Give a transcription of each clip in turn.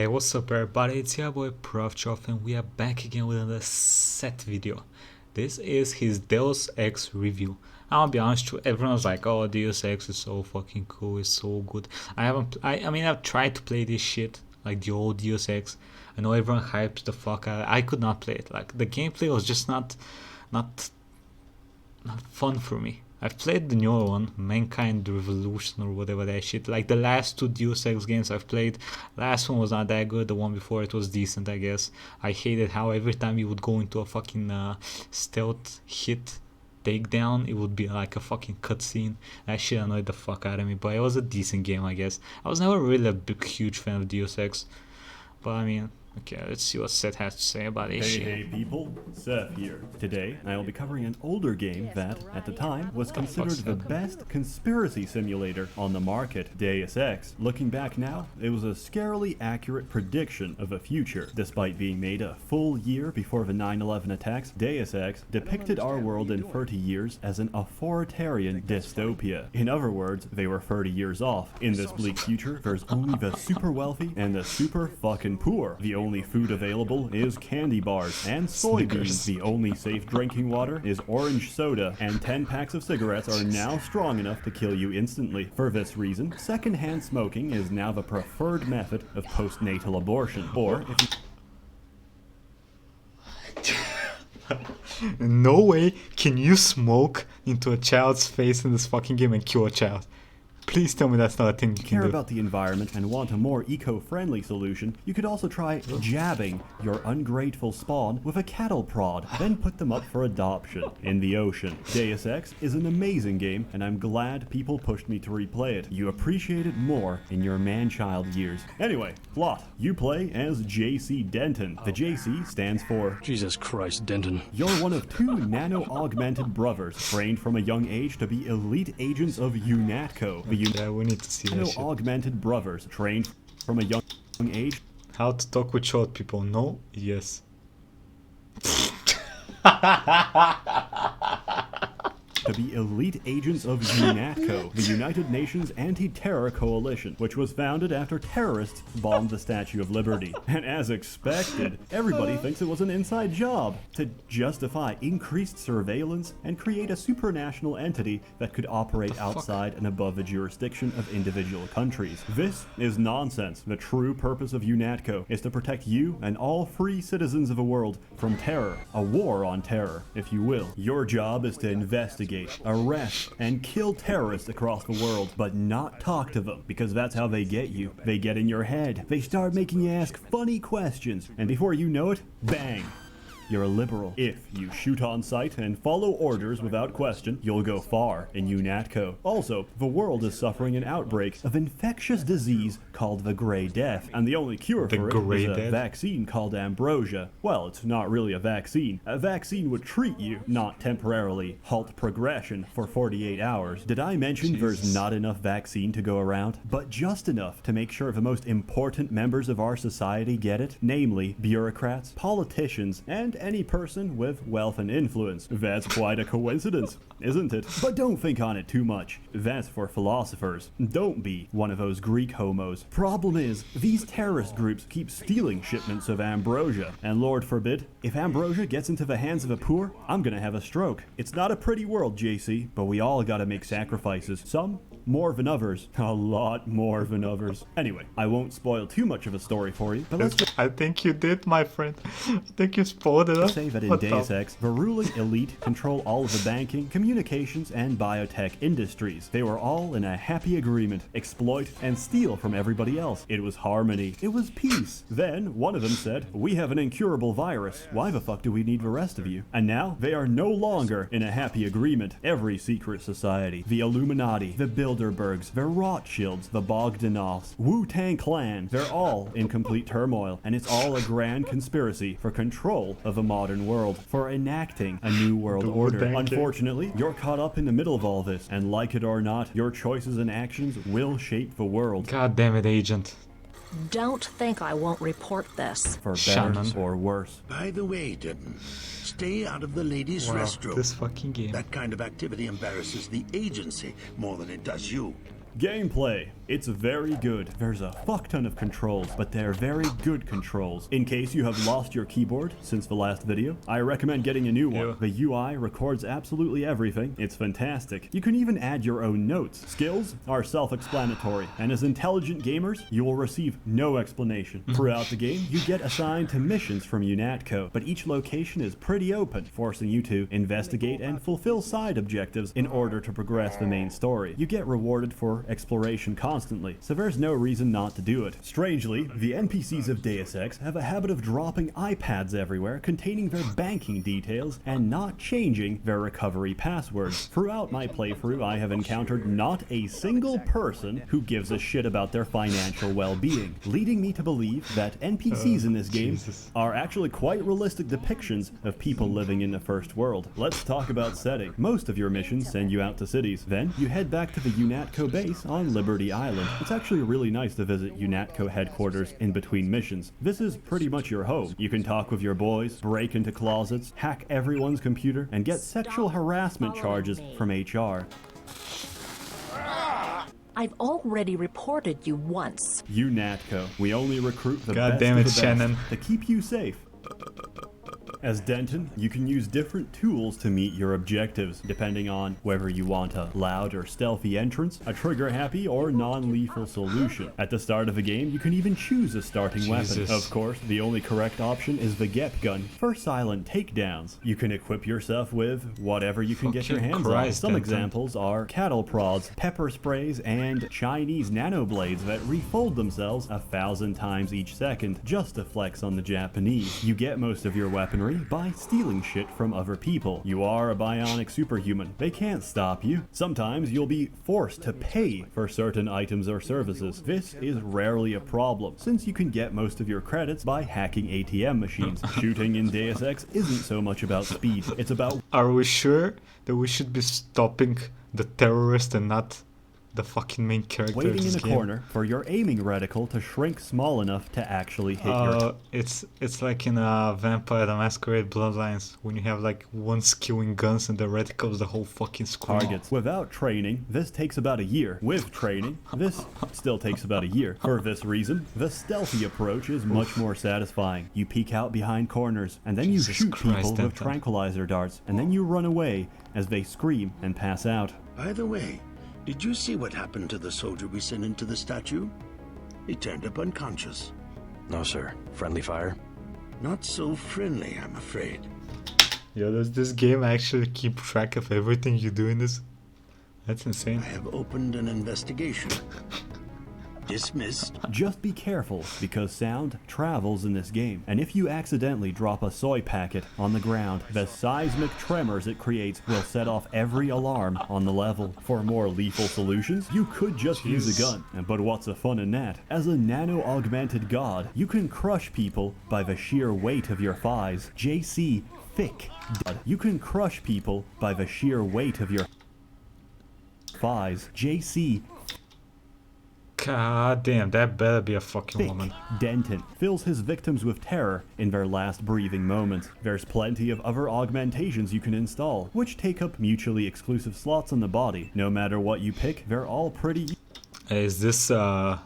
Hey, what's up everybody, it's your boy Proftrof and we are back again with another set video. This is his Deus Ex review. I'll be honest with you, everyone's like, oh, Deus Ex is so fucking cool, it's so good. I mean I've tried to play this shit, like the old Deus Ex. I know everyone hypes the fuck out. I could not play it, like the gameplay was just not fun for me. I've played the newer one, Mankind Revolution or whatever that shit. Like the last two Deus Ex games I've played, last one was not that good. The one before it was decent, I guess. I hated how every time you would go into a fucking stealth hit takedown, it would be like a fucking cutscene. That shit annoyed the fuck out of me. But it was a decent game, I guess. I was never really a big, huge fan of Deus Ex, but I mean. Okay, let's see what Seth has to say about this shit. Hey people, Seth here. Today, I will be covering an older game that, at the time, was considered the best conspiracy simulator on the market, Deus Ex. Looking back now, it was a scarily accurate prediction of a future. Despite being made a full year before the 9/11 attacks, Deus Ex depicted our world in 30 years as an authoritarian dystopia. In other words, they were 30 years off. In this bleak future, there's only the super wealthy and the super fucking poor. The only food available is candy bars and soybeans. The only safe drinking water is orange soda, and 10 packs of cigarettes are now strong enough to kill you instantly. For this reason, secondhand smoking is now the preferred method of postnatal abortion. Or if No way can you smoke into a child's face in this fucking game and kill a child. Please tell me that's not a thing you can care do. about the environment and want a more eco-friendly solution, you could also try jabbing your ungrateful spawn with a cattle prod, then put them up for adoption in the ocean. Deus Ex is an amazing game, and I'm glad people pushed me to replay it. You appreciate it more in your man-child years. Anyway, plot. You play as JC Denton. The JC stands for Jesus Christ, Denton. You're one of two nano-augmented brothers, trained from a young age to be elite agents of UNATCO. Yeah, we need to see that shit. Nano-augmented brothers, trained from a young age. How to talk with short people? No? Yes. To be elite agents of UNATCO, the United Nations Anti-Terror Coalition, which was founded after terrorists bombed the Statue of Liberty. And as expected, everybody thinks it was an inside job to justify increased surveillance and create a supranational entity that could operate outside and above the jurisdiction of individual countries. This is nonsense. The true purpose of UNATCO is to protect you and all free citizens of the world from terror, a war on terror, if you will. Your job is to investigate, arrest, and kill terrorists across the world, but not talk to them, because that's how they get you. They get in your head. They start making you ask funny questions, and before you know it, bang! You're a liberal. If you shoot on sight and follow orders without question, you'll go far in UNATCO. Also, the world is suffering an outbreak of infectious disease called the Grey Death, and the only cure for it is a vaccine called ambrosia. Well, it's not really a vaccine. A vaccine would treat you, not temporarily halt progression for 48 hours. Did I mention there's not enough vaccine to go around? But just enough to make sure the most important members of our society get it, namely bureaucrats, politicians, and any person with wealth and influence. That's quite a coincidence, isn't it? But don't think on it too much. That's for philosophers. Don't be one of those Greek homos. Problem is, these terrorist groups keep stealing shipments of ambrosia. And Lord forbid, if ambrosia gets into the hands of the poor, I'm gonna have a stroke. It's not a pretty world, JC, but we all gotta make sacrifices. Some more than others. A lot more than others. Anyway, I won't spoil too much of a story for you, but let's just I think you did, my friend. I think you spoiled it up. say that in Deus Ex, the ruling elite control all of the banking, communications, and biotech industries. They were all in a happy agreement, exploit and steal from everybody else. It was harmony. It was peace. Then, one of them said, we have an incurable virus. Why the fuck do we need the rest of you? And now, they are no longer in a happy agreement. Every secret society, the Illuminati, the Bilderbergs, the Rothschilds, the Bogdanovs, Wu-Tang Clan, they're all in complete turmoil, and it's all a grand conspiracy for control of the modern world, for enacting a new world order. Unfortunately, you're caught up in the middle of all this, and like it or not, your choices and actions will shape the world. God damn it, Agent. Don't think I won't report this. For better or worse. By the way, Denton, stay out of the ladies' restroom. This fucking game. That kind of activity embarrasses the agency more than it does you. Gameplay. It's very good. There's a fuck ton of controls, but they're very good controls. In case you have lost your keyboard since the last video, I recommend getting a new one. Yeah. The UI records absolutely everything. It's fantastic. You can even add your own notes. Skills are self-explanatory, and as intelligent gamers, you will receive no explanation. Throughout the game, you get assigned to missions from UNATCO, but each location is pretty open, forcing you to investigate and fulfill side objectives in order to progress the main story. You get rewarded for exploration constantly, so there's no reason not to do it. Strangely, the NPCs of Deus Ex have a habit of dropping iPads everywhere containing their banking details and not changing their recovery passwords. Throughout my playthrough, I have encountered not a single person who gives a shit about their financial well-being, leading me to believe that NPCs in this game are actually quite realistic depictions of people living in the first world. Let's talk about setting. Most of your missions send you out to cities. Then you head back to the UNATCO base on Liberty Island. It's actually really nice to visit UNATCO headquarters in between missions. This is pretty much your home. You can talk with your boys, break into closets, hack everyone's computer, and get sexual harassment charges from HR. I've already reported you once. UNATCO. We only recruit the God best damn of it, the best Shannon. to keep you safe. As Denton, you can use different tools to meet your objectives, depending on whether you want a loud or stealthy entrance, a trigger-happy or non-lethal solution. At the start of the game, you can even choose a starting weapon. Of course, the only correct option is the Gep gun for silent takedowns. You can equip yourself with whatever you can get your hands on. Some examples are cattle prods, pepper sprays, and Chinese nanoblades that refold themselves 1,000 times each second, just to flex on the Japanese. You get most of your weaponry by stealing shit from other people. You are a bionic superhuman. They can't stop you. Sometimes you'll be forced to pay for certain items or services. This is rarely a problem, since you can get most of your credits by hacking ATM machines. Shooting in Deus Ex isn't so much about speed, it's about... Are we sure that we should be stopping the terrorist and not the fucking main character waiting of this in a game? corner for your aiming reticle to shrink small enough to actually hit your... It's like in Vampire the Masquerade Bloodlines, when you have like one skewing guns and the reticles the whole fucking screen. targets. Without training, this takes about a year. With training, this still takes about a year. For this reason, the stealthy approach is much more satisfying. You peek out behind corners, and then you shoot people with tranquilizer darts, and then you run away as they scream and pass out. By the way, did you see what happened to the soldier we sent into the statue? He turned up unconscious. No, sir. Friendly fire? Not so friendly, I'm afraid. Yo, does this game actually keep track of everything you do in this? That's insane. I have opened an investigation. Dismissed. Just be careful, because sound travels in this game, and if you accidentally drop a soy packet on the ground, the seismic tremors it creates will set off every alarm on the level. For more lethal solutions, you could just use a gun, but what's the fun in that? As a nano-augmented god, you can crush people by the sheer weight of your thighs. JC Thick. You can crush people by the sheer weight of your thighs. JC God damn, that better be a fucking Thick. woman. Denton fills his victims with terror in their last breathing moments. There's plenty of other augmentations you can install, which take up mutually exclusive slots on the body. No matter what you pick, they're all pretty... Is this a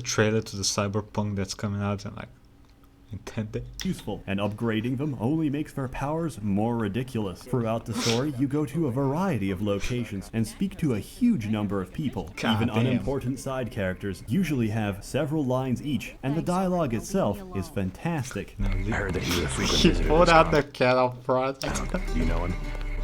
trailer to the Cyberpunk that's coming out in like in 10 days? useful, and upgrading them only makes their powers more ridiculous. Throughout the story, you go to a variety of locations and speak to a huge number of people. God Even damn. unimportant side characters usually have several lines each, and the dialogue itself is fantastic. I heard that he was a frequent He visitor. pulled to out this the cattle prod. town. You know him?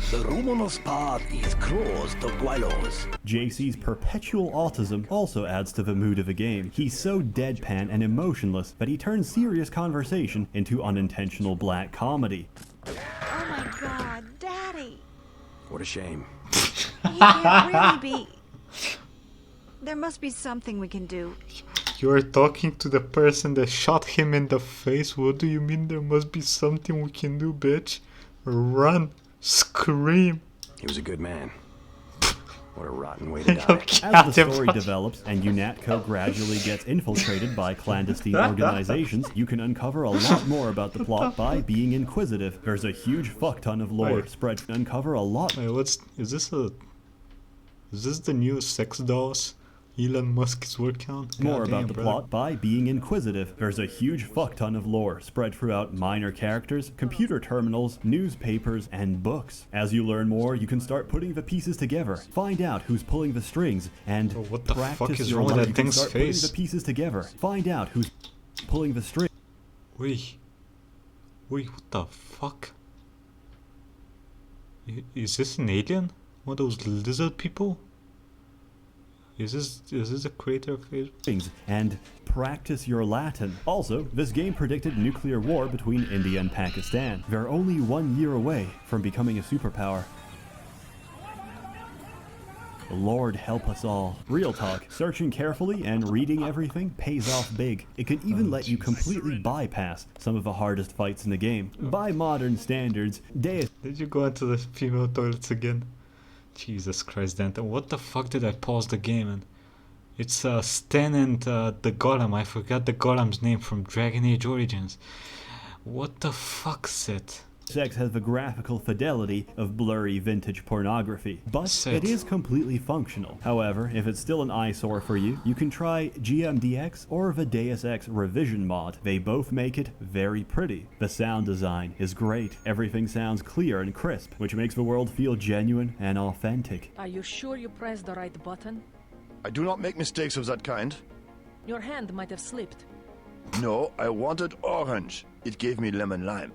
The Romanos path is closed to Guilos. JC's perpetual autism also adds to the mood of the game. He's so deadpan and emotionless that he turns serious conversation into unintentional black comedy. Oh my god, Daddy! What a shame. He can't really be. There must be something we can do. You're talking to the person that shot him in the face. What do you mean there must be something we can do, bitch? Run. Scream. He was a good man. What a rotten way to die. As the story develops and UNATCO gradually gets infiltrated by clandestine organizations, you can uncover a lot more about the plot by being inquisitive. There's a huge fuck ton of lore spread to uncover a lot. Wait, is this the new sex dolls Elon Musk is working on. More Goddamn, about the brother. plot by being inquisitive. There's a huge fuck ton of lore spread throughout minor characters, computer terminals, newspapers, and books. As you learn more, you can start putting the pieces together, find out who's pulling the strings, and Oh, what the practice fuck is your wrong with luck. that You can thing's start face? putting the pieces together, find out who's pulling the strings. Wait, what the fuck? Is this an alien? One of those lizard people? Is this the creator of Facebook? And practice your Latin. Also, this game predicted nuclear war between India and Pakistan. They're only 1 year away from becoming a superpower. Lord help us all. Real talk, searching carefully and reading everything pays off big. It can even let you completely bypass some of the hardest fights in the game. By modern standards, Deus Did you go into the female toilets again? Jesus Christ, Dante. What the fuck did I pause the game in? It's Sten and the Golem. I forgot the Golem's name from Dragon Age Origins. What the fuck's it? Ex has the graphical fidelity of blurry vintage pornography, but Sick. it is completely functional. However, if it's still an eyesore for you, you can try GMDX or the Deus Ex Revision mod. They both make it very pretty. The sound design is great. Everything sounds clear and crisp, which makes the world feel genuine and authentic. Are you sure you pressed the right button? I do not make mistakes of that kind. Your hand might have slipped. No, I wanted orange. It gave me lemon lime.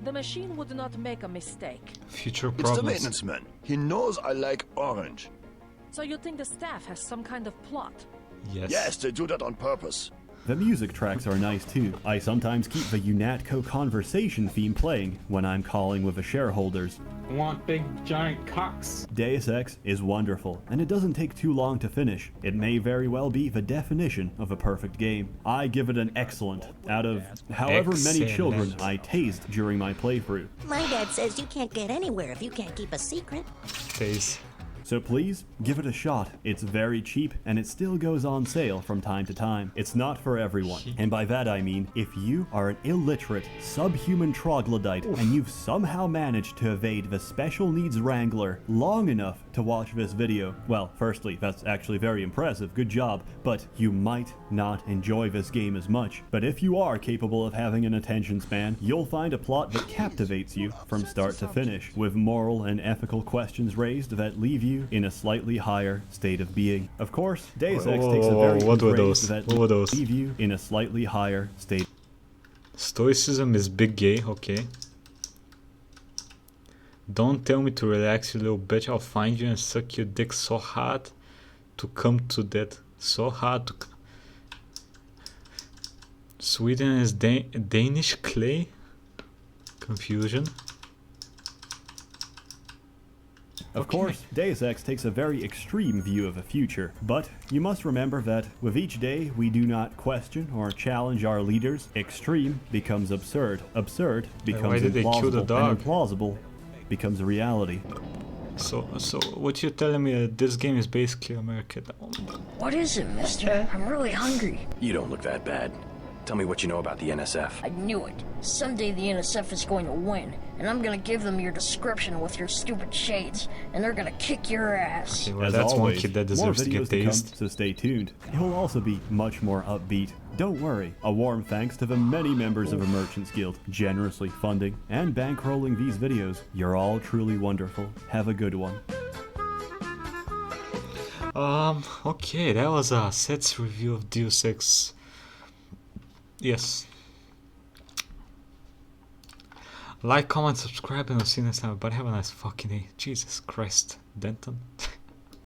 The machine would not make a mistake. Future It's the problems. maintenance man. He knows I like orange. So you think the staff has some kind of plot? Yes. Yes, they do that on purpose. The music tracks are nice too. I sometimes keep the UNATCO conversation theme playing when I'm calling with the shareholders. I want big giant cocks. Deus Ex is wonderful, and it doesn't take too long to finish. It may very well be the definition of a perfect game. I give it an excellent out of however many children I tased during my playthrough. My dad says you can't get anywhere if you can't keep a secret. Tase. So please, give it a shot. It's very cheap, and it still goes on sale from time to time. It's not for everyone, and by that I mean, if you are an illiterate, subhuman troglodyte, and you've somehow managed to evade the special needs wrangler long enough to watch this video, well, firstly, that's actually very impressive, good job, but you might not enjoy this game as much. But if you are capable of having an attention span, you'll find a plot that captivates you from start to finish, with moral and ethical questions raised that leave you in a slightly higher state of being. Of course, Deus Ex takes a very what were good those? phrase that What were those? leave you in a slightly higher state. Stoicism is big gay, okay. Don't tell me to relax, you little bitch. I'll find you and suck your dick so hard to come to that. So hard to. Sweden is Danish clay? Confusion. Of course, Deus Ex takes a very extreme view of the future, but you must remember that with each day we do not question or challenge our leaders, extreme becomes absurd, absurd becomes why did they kill the implausible, dog? and implausible becomes a reality. So what you're telling me that this game is basically America? What is it, mister? I'm really hungry. You don't look that bad. Tell me what you know about the NSF. I knew it. Someday the NSF is going to win, and I'm gonna give them your description with your stupid shades, and they're gonna kick your ass. Okay, well, As that's always, one kid that more deserves to get videos to come, tased. so stay tuned. It will also be much more upbeat. Don't worry, a warm thanks to the many members of the Merchants Guild generously funding and bankrolling these videos. You're all truly wonderful. Have a good one. Okay, that was Seth's review of Deus Ex. Yes. Like, comment, subscribe, and I'll see you next time. But have a nice fucking day. Jesus Christ, Denton.